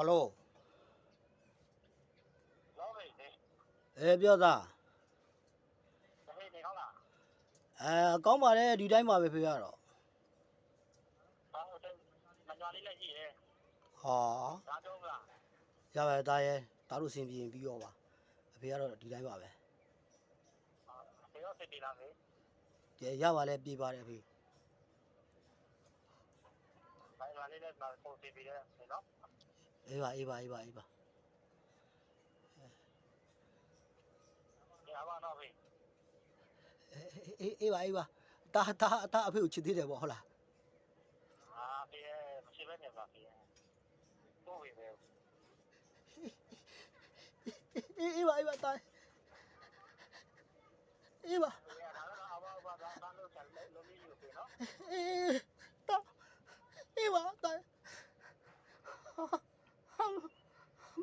Hello ပြောသားကောင်းပါတယ်ဒီတိုင်းပါပဲဖေရတော့ဟောရပါတယ်သားရဲ့သားတို့စင်ပြင်းပြီးတော့ပါအဖေကတော့ဒီတိုင်းပါပဲရပါလဲပြေးပါတယ်အဖေအေးပါအေးပါတာအဖေကိုချစ်သေးတယ်ပေါ့ဟုတ်လားအေးပါတာအေးပါအေးပါတာ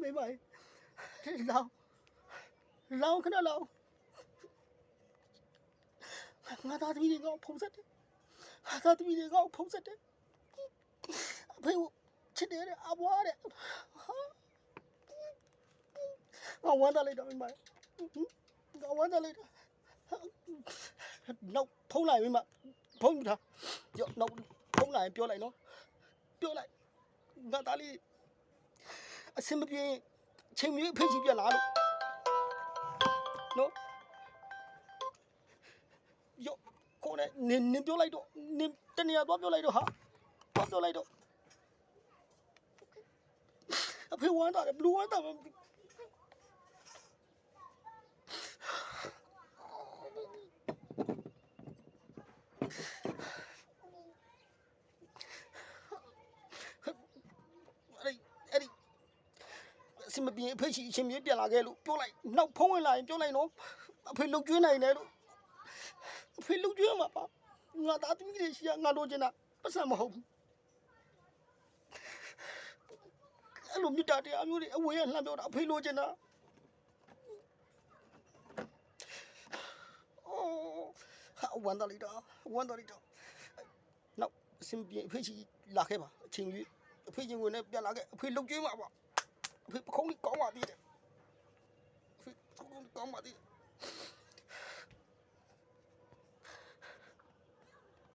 မေးပါလောင်းခဏလောင်းငါသားသမီးတွေကဖုံးဆက်တယ်အဖေကိုချစ်တယ်အဘွားတဲ့ငါဝမ်းသာလိုက်တော့မိမနောက်ဖုံးလိုက်မိမဖုံးထားရောနောက်ဖုံးလိုက်ပြောလိုက်နော်ပြောလိုက်ငါသားလေးအစင်မပြေချိန်မီအဖေကြီးပြလာလို့နော်ရောကိုနဲ့နင်ပြောလိုက်တော့နင်တနေရာသွားပြောလိုက်တော့ဟာသွားပြောလိုက်တော့အဖေဝမ်းသာတယ်ဘလူးဝမ်းသာမယ်အစင်မပြေအဖေကြီးအချိန်မြေပြန်လာခဲ့လို့ပြောလိုက်နောက်ဖုံးဝင်လာရင်ပြောလိုက်နော်အဖေလုတ်ကျွေးနိုင်တယ်လို့အဖေလုတ်ကျွေးမှာပါငါသားသမီးတွေရှိရငါလိုချင်တာပတ်စံမဟုတ်ဘူးအဲ့လိုမြတ်တရားမျိုးတွေအဝေးကလှမ်းပြောတာအဖေလိုချင်တာဝမ်းသာလိုက်တော့နောက်အစင်ပြေအဖေကြီးလာခဲ့ပါအချိန်ကြီးအဖေချင်းဝင်နဲ့ပြန်လာခဲ့အဖေလုတ်ကျွေးမှာပါအဖေပခုံးလေးကောင်းပါသေးတယ်အဖေပခုံးလေးကောင်းပါသေးတယ်